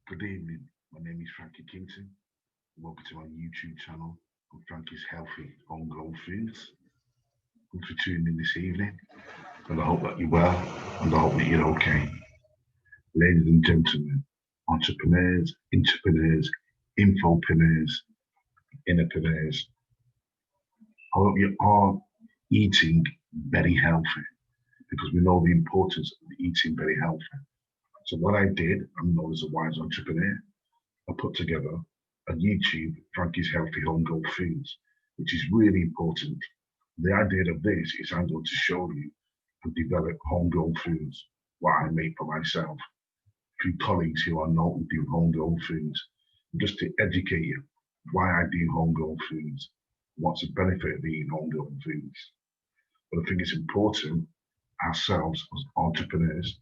Good evening. My name is Frankie Kington. Welcome to my YouTube channel on Frankie's Healthy Homegrown Foods. Thanks for tuning in this evening, and I hope that you're well, and I hope that you're okay. Ladies and gentlemen, entrepreneurs, intrapreneurs, infopreneurs, innerpreneurs, I hope you are eating very healthy because we know the importance of eating very healthy. So what I did, I'm known as a wise entrepreneur. I put together a YouTube, Frankie's Healthy Homegrown Foods, which is really important. The idea of this is I'm going to show you and develop homegrown foods, what I make for myself, through colleagues who are known to do homegrown foods, just to educate you why I do homegrown foods, what's the benefit of eating homegrown foods. But I think it's important ourselves as entrepreneurs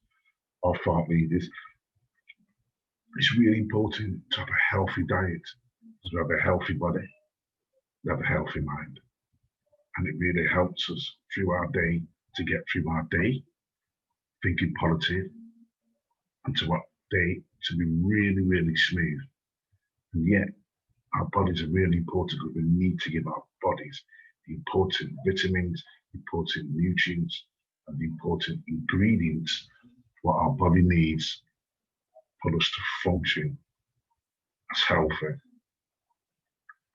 or thought leaders, it's really important to have a healthy diet, to have a healthy body, to have a healthy mind. And it really helps us through our day to get through our day, thinking positive, and to our day to be really, really smooth. And yet, our bodies are really important because we need to give our bodies the important vitamins, important nutrients, and the important ingredients what our body needs for us to function as healthy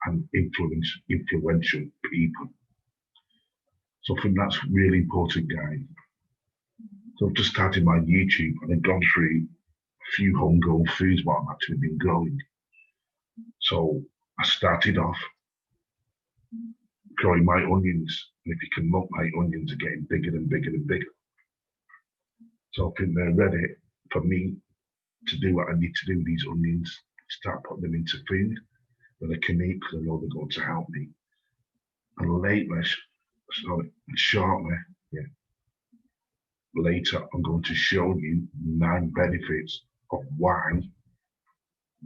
and influential people. So I think that's really important, guys. So I've just started my YouTube and I've gone through a few homegrown foods what I've actually been growing. So I started off growing my onions, and if you can look, my onions are getting bigger and bigger and bigger. So I think they're ready for me to do what I need to do with these onions, start putting them into food that I can eat because I know they're going to help me. And later I'm going to show you 9 benefits of why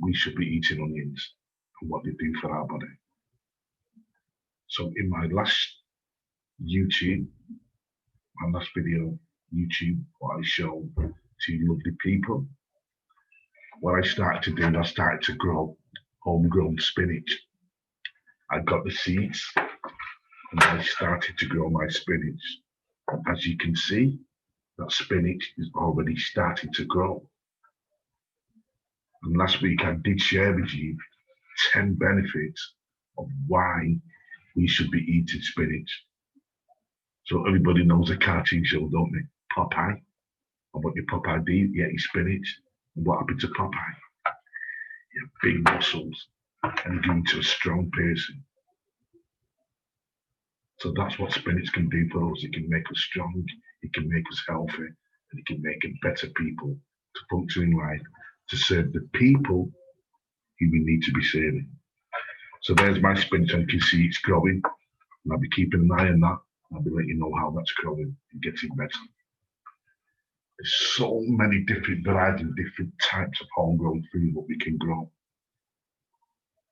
we should be eating onions and what they do for our body. So in my last video, what I showed to you lovely people, what I started to do, I started to grow homegrown spinach. I got the seeds and I started to grow my spinach. As you can see, that spinach is already starting to grow. And last week I did share with you 10 benefits of why we should be eating spinach. So everybody knows a cartoon show, don't they? Popeye. And what did Popeye do? Yeah, he spinach. And what happened to Popeye? He had big muscles and he grew into a strong person. So that's what spinach can do for us. It can make us strong, it can make us healthy, and it can make us better people to function in life, to serve the people who we need to be serving. So there's my spinach, and you can see it's growing. And I'll be keeping an eye on that. I'll be letting you know how that's growing and getting better. There's so many different varieties, different types of homegrown food that we can grow.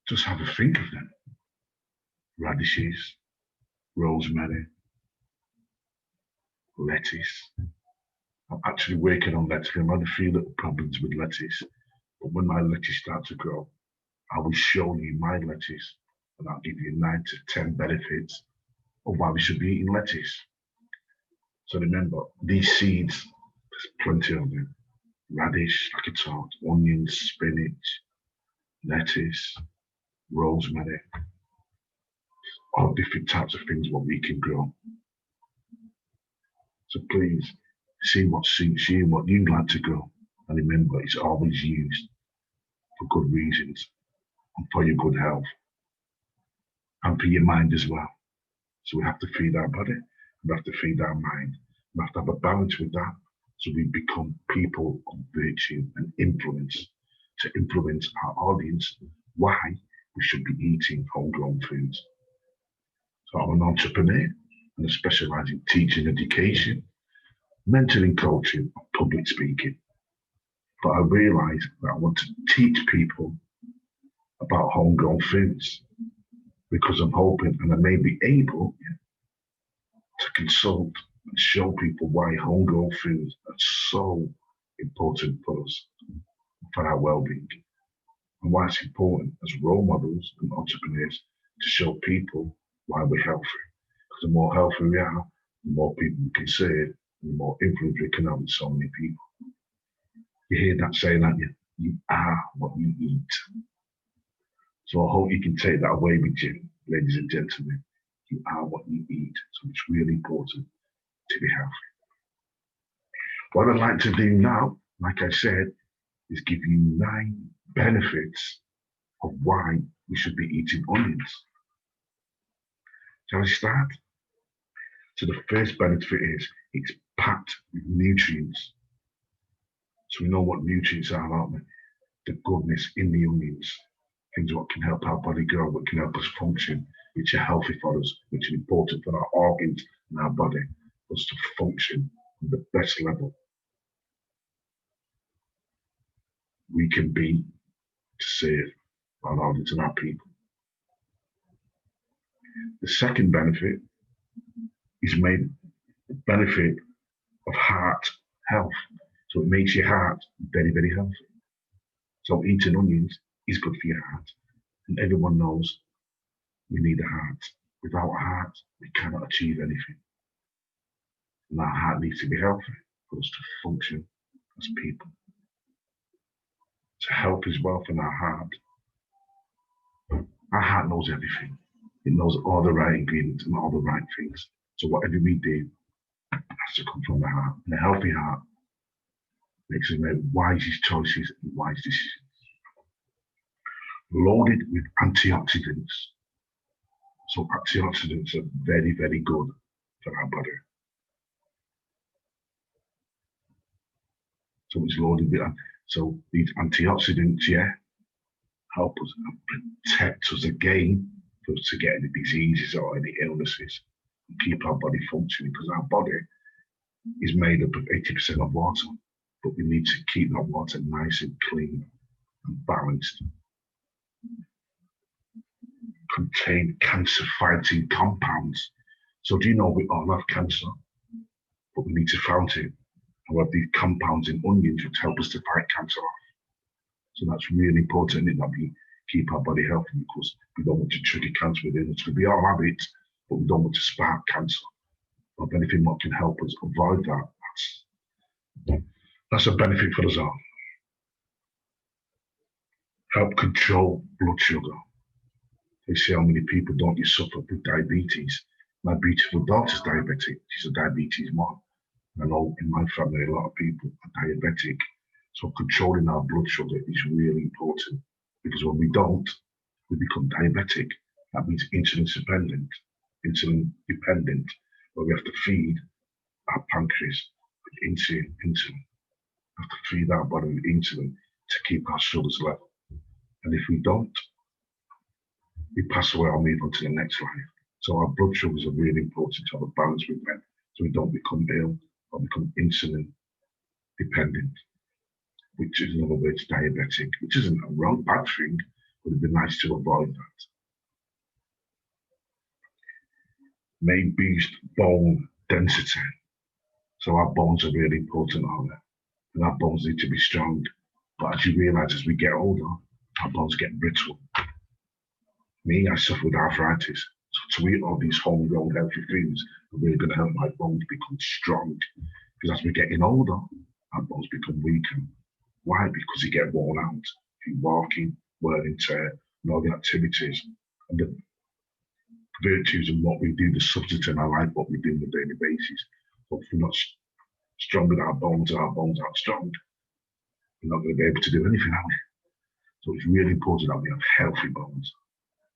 Just have a think of them. Radishes, rosemary, lettuce. I'm actually working on lettuce. I've had a few little problems with lettuce, but when my lettuce starts to grow, I will show you my lettuce and I'll give you 9 to 10 benefits of why we should be eating lettuce. So remember, these seeds, there's plenty of them. Radish, like I talked, onions, spinach, lettuce, rosemary, all different types of things what we can grow. So please see what suits you and what you'd like to grow. And remember, it's always used for good reasons and for your good health and for your mind as well. So we have to feed our body, we have to feed our mind, we have to have a balance with that so we become people of virtue and influence to influence our audience why we should be eating homegrown foods. So I'm an entrepreneur and I specialize in teaching education, mentoring, coaching, and public speaking. But I realize that I want to teach people about homegrown foods because I'm hoping and I may be able to consult and show people why homegrown foods are so important for us. for our well-being. And why it's important as role models and entrepreneurs to show people why we're healthy. Because the more healthy we are, the more people we can serve, and the more influence we can have with so many people. You hear that saying, don't you? You are what you eat. So I hope you can take that away with you, ladies and gentlemen. You are what you eat. So it's really important to be healthy. What I'd like to do now, like I said, is give you 9 benefits of why we should be eating onions. Shall I start? So the first benefit is it's packed with nutrients. So we know what nutrients are, aren't we? The goodness in the onions, things what can help our body grow, what can help us function, which are healthy for us, which are important for our organs and our body, for us to function at the best level we can be to serve our audience and our people. The second benefit is made the benefit of heart health. So it makes your heart very, very healthy. So eating onions is good for your heart. And everyone knows we need a heart. Without a heart, we cannot achieve anything. And our heart needs to be healthy for us to function as people. To help as well from our heart. Our heart knows everything. It knows all the right ingredients and all the right things. So whatever we do has to come from the heart. And a healthy heart makes us make wisest choices and wise decisions. Loaded with antioxidants. So antioxidants are very, very good for our body. So it's loaded with, so these antioxidants, help us and protect us again for us to get any diseases or any illnesses and keep our body functioning, because our body is made up of 80% of water, but we need to keep that water nice and clean and balanced. Contain cancer-fighting compounds. So do you know we all have cancer, but we need to fight it. And we have these compounds in onions which help us to fight cancer off. So that's really important that we keep our body healthy, because we don't want to trigger cancer within us. We all have it, but we don't want to spark cancer. Or anything that can help us avoid that. That's a benefit for us all. Help control blood sugar. They say how many people don't you suffer with diabetes. My beautiful daughter's diabetic. She's a diabetes mom. I know in my family a lot of people are diabetic. So controlling our blood sugar is really important, because when we don't, we become diabetic. That means insulin dependent, where we have to feed our pancreas with insulin. We have to feed our body with insulin to keep our sugars level. And if we don't, we pass away or move on to the next life. So our blood sugars are really important to have a balance with them, so we don't become ill or become insulin dependent, which is in other words diabetic, which isn't a wrong bad thing, but it'd be nice to avoid that. May boost bone density. So our bones are really important, aren't they? And our bones need to be strong. But as you realise, as we get older, our bones get brittle. Me, I suffer with arthritis. So to eat all these homegrown healthy foods are really going to help my bones become strong. Because as we're getting older, our bones become weaker. Why? Because you get worn out. If you're walking, wear and tear, and all the activities and the virtues and what we do, the substance in our life, what we do on a daily basis. But if we're not strong with our bones aren't strong, we're not going to be able to do anything, are we? So it's really important that we have healthy bones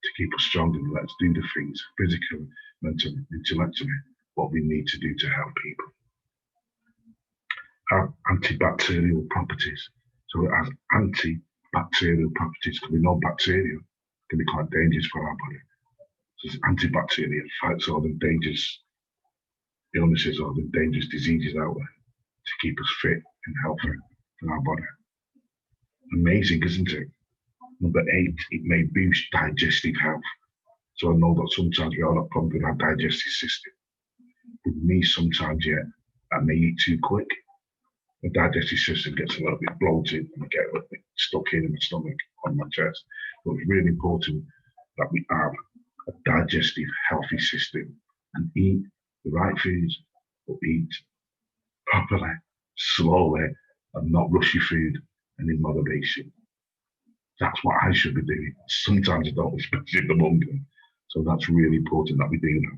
to keep us strong and let us do the things physically, mentally, intellectually, what we need to do to help people. Have antibacterial properties. So it has antibacterial properties, because we know bacteria can be quite dangerous for our body. So it's antibacterial, fights all the dangerous illnesses or the dangerous diseases out there to keep us fit and healthy in our body. Amazing, isn't it? Number 8, it may boost digestive health. So I know that sometimes we all have problems with our digestive system. With me, sometimes, I may eat too quick. the digestive system gets a little bit bloated and I get a little bit stuck in my stomach, on my chest. But it's really important that we have a digestive, healthy system and eat the right foods, but eat properly, slowly, and not rush your food and in moderation. That's what I should be doing. Sometimes I don't, especially in the morning. So that's really important that we do that.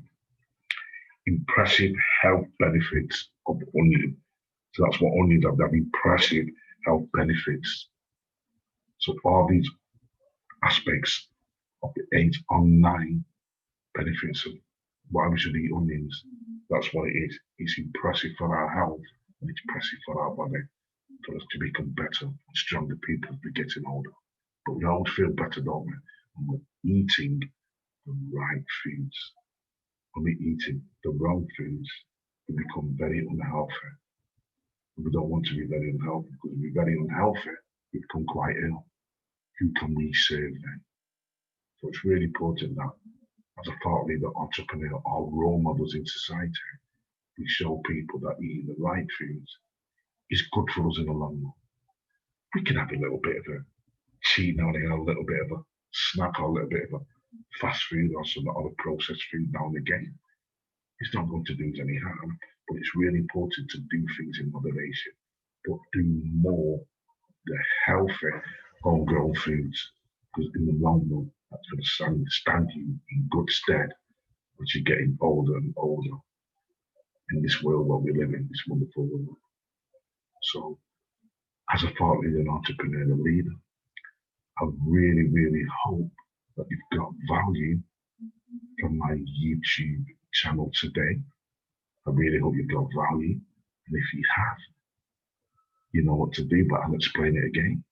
Impressive health benefits of onion. So that's what onions have, that impressive health benefits. So all these aspects of the 8 or 9 benefits of why we should eat onions, that's what it is. It's impressive for our health and it's impressive for our body, for us to become better and stronger people as we're getting older. But we always feel better, don't we, when we're eating the right foods. When we're eating the wrong foods, we become very unhealthy. We don't want to be very unhealthy, because if we're very unhealthy, we become quite ill. Who can we serve then? So it's really important that as a thought leader, entrepreneur, or role models in society, we show people that eating the right foods is good for us in the long run. We can have a little bit of a cheat now and again, a little bit of a snack, or a little bit of a fast food or some other processed food now and again. It's not going to do us any harm, but it's really important to do things in moderation, but do more the healthy homegrown foods, because in the long run, that's going to stand you in good stead as you're getting older and older in this world where we live in, this wonderful world. So, as a thought leader and entrepreneur and leader, I really, really hope that you've got value from my YouTube channel today. I really hope you've got value. And if you have, you know what to do, but I'll explain it again.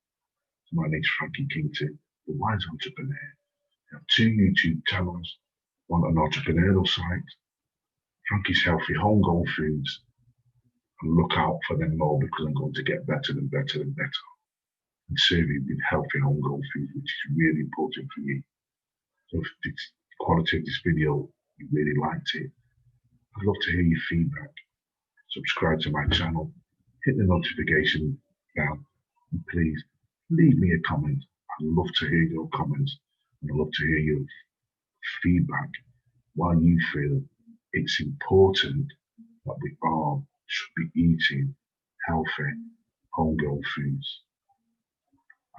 So my name's Frankie Kington, the Wise Entrepreneur. I have 2 YouTube channels, one an entrepreneurial site, Frankie's Healthy Homegrown Foods, and look out for them more, because I'm going to get better and better and better and serve you with healthy homegrown foods, which is really important for you. So if the quality of this video, you really liked it, I'd love to hear your feedback. Subscribe to my channel, hit the notification bell, and please leave me a comment. I'd love to hear your comments, and I'd love to hear your feedback, why you feel it's important that we all should be eating healthy homegrown foods.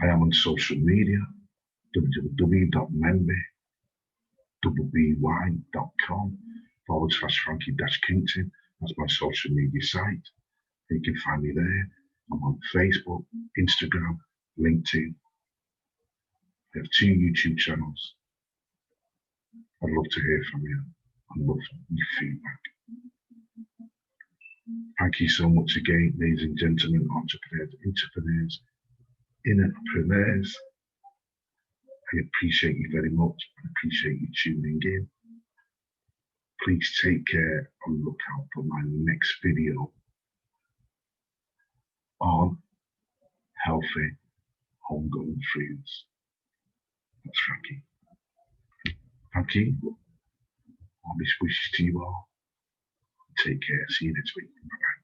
I am on social media, www.memby.com/Frankie-Kington. That's my social media site. You can find me there. I'm on Facebook, Instagram, LinkedIn. I have 2 YouTube channels. I'd love to hear from you. I'd love your feedback. Thank you so much again, ladies and gentlemen, entrepreneurs, entrepreneurs. I appreciate you very much. I appreciate you tuning in. Please take care and look out for my next video on healthy homegrown foods. That's Frankie. Thank you. All best wishes to you all. Take care. See you next week. Bye-bye.